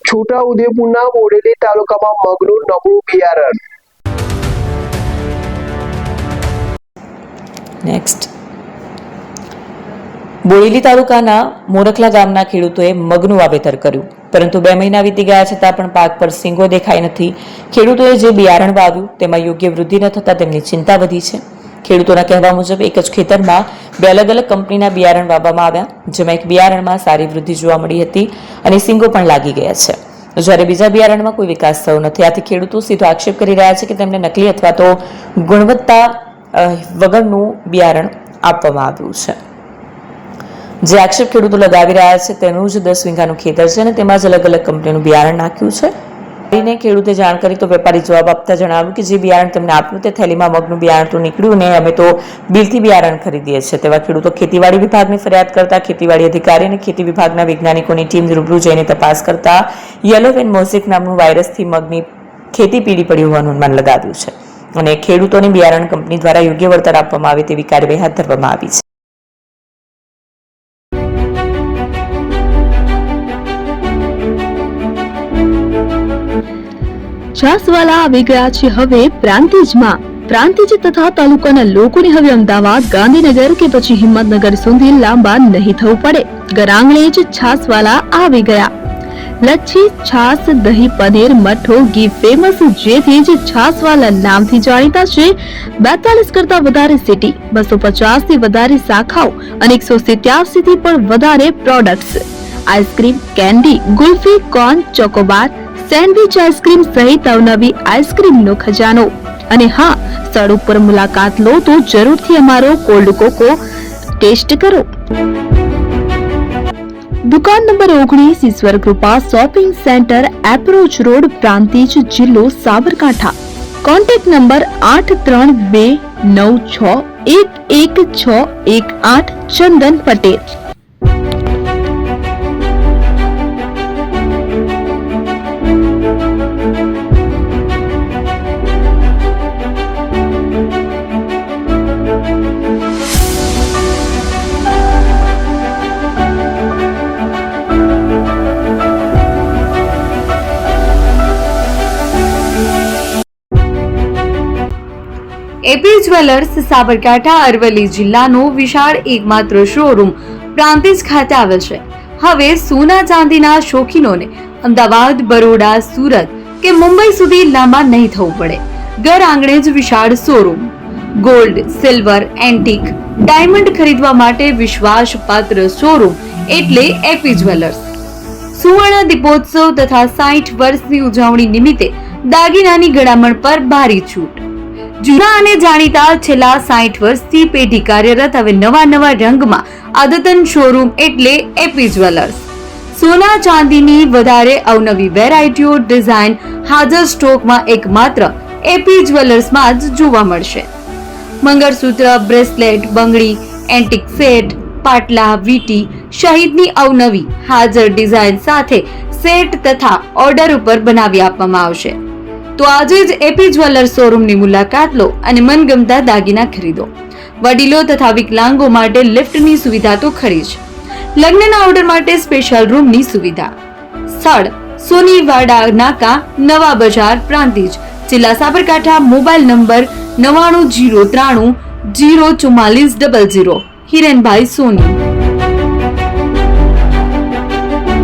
છોટાઉદેપુરના બોડેલી તાલુકામાં મગનું નબળું બિયારણ. નેક્સ્ટ, બોડેલી તાલુકાના મોરખલા ગામના ખેડૂતોએ મગનું વાવેતર કર્યું, પરંતુ 2 મહિના વીતી ગયા છતાં પણ પાક પર સિંગો દેખાઈ નથી. ખેડૂતોએ જે બિયારણ વાવ્યું તેમાં યોગ્ય વૃદ્ધિ ન થતાં તેમની ચિંતા વધી છે. ખેડૂતોના કહેવા મુજબ એક જ ખેતરમાં 2 અલગ અલગ કંપનીના બિયારણ વાવવામાં આવ્યા, જેમાં એક બિયારણમાં સારી વૃદ્ધિ જોવા મળી હતી અને સિંગો પણ લાગી ગયા છે, જ્યારે બીજા બિયારણમાં કોઈ વિકાસ થયો નથી. આથી ખેડૂતો સીધો આક્ષેપ કરી રહ્યા છે કે તેમને નકલી અથવા તો ગુણવત્તા વગરનું બિયારણ આપવામાં આવ્યું છે. જે આક્ષેપ ખેડૂતો લગાવી રહ્યા છે તેનું જ 10 વીઘાનું ખેતર છે અને તેમાં જ અલગ અલગ કંપનીનું બિયારણ નાખ્યું છે. ખેડૂતે જાણ કરી તો વેપારી જવાબ આપતા જણાવ્યું કે જે બિયારણ તેમને આપ્યું તે થેલીમાં મગનું બિયારણ તો નીકળ્યું ને અમે તો બિલથી બિયારણ ખરીદીએ છીએ. તેવા ખેડૂતો ખેતીવાડી વિભાગને ફરિયાદ કરતા ખેતીવાડી અધિકારી અને ખેતી વિભાગના વૈજ્ઞાનિકોની ટીમ રૂબરૂ જઈને તપાસ કરતા યલો વેન મોઝેક નામનું વાયરસથી મગની ખેતી પીડી પડી હોવાનું અનુમાન લગાવ્યું છે અને ખેડૂતોને બિયારણ કંપની દ્વારા યોગ્ય વળતર આપવામાં આવે તેવી કાર્યવાહી હાથ ધરવામાં આવી છે. છાસવાલા આવી ગયા છે હવે પ્રાંતિજમાં. પ્રાંતિજ તથા તાલુકાના લોકોને હવે અમદાવાદ, ગાંધીનગર કે પછી હિંમતનગર સુધી લાંબા નહીં થવું પડે. ઘર આંગણે જ છાસવાલા આવી ગયા. લચ્છી, છાસ, દહીં, પનીર, મઠો, ઘી ફેમસ, જેથી જ છાસવાલા નામથી જાણીતા છે. 42 કરતા વધારે સિટી, 250 થી વધારે શાખાઓ અને 187 થી પણ વધારે products. Ice cream, candy, kulfi, corn, Chocobar, sandwich ice cream સહિત અવનવી આઈસ્ક્રીમનો ખજાનો. અને હા, સ્થળ ઉપર મુલાકાત લો તો જરૂરથી અમારો કોલ્ડ કોકો ટેસ્ટ કરો. દુકાન number 19, Ishwar Krupa shopping centre, approach road, Prantij, જિલ્લો Sabarkantha. Contact number 8329611618. Chandan Patel. AP jewellers Sabarkantha Aravalli જિલ્લાનો વિશાળ એકમાત્ર શોરૂમ પ્રાંતિજ ખાતે આવેલ છે. હવે સોના ચાંદીના શોખીનોને અમદાવાદ, બરોડા, સુરત કે મુંબઈ સુધી લાંબા નહીં થવું પડે. ઘર આંગણે જ વિશાળ showroom. Gold, silver, antique, diamond ખરીદવા માટે વિશ્વાસપાત્ર શોરૂમ એટલે એપી જ્વેલર્સ. સુવર્ણ દીપોત્સવ તથા 60 વર્ષની ઉજવણી નિમિત્તે દાગીનાની ગળામણ પર ભારી છૂટ. જૂના અને જાણીતા છેલ્લા 60 વર્ષથી પેઢી કાર્યરત હવે નવા રંગમાં અદ્યતન શોરૂમ એટલે એપી જ્વેલર્સ. સોના ચાંદીની વધારે અવનવી વેરાયટીઓ, ડિઝાઇન હાજર સ્ટોકમાં એકમાત્ર એપી જ્વેલર્સમાં જ જોવા મળશે. મંગળસૂત્ર, બ્રેસલેટ, બંગડી, એન્ટિક સેટ, પાટલા, વીટી સહિતની અવનવી હાજર ડિઝાઇન સાથે સેટ તથા ઓર્ડર ઉપર બનાવી આપવામાં આવશે. તો આજે જ એપી જ્વેલર્સ શોરૂમની મુલાકાત લો અને મનગમતા દાગીના ખરીદો. વડીલો તથા વિકલાંગો માટે લિફ્ટની સુવિધા તો ખરી જ. લગ્નના ઓર્ડર માટે સ્પેશિયલ રૂમની સુવિધા. સ્થળ સોનીવાડા નાકા, નવા બજાર, પ્રાંતિજ, જિલ્લા સાબરકાંઠા. Mobile number 9903304400. હિરેનભાઈ સોની.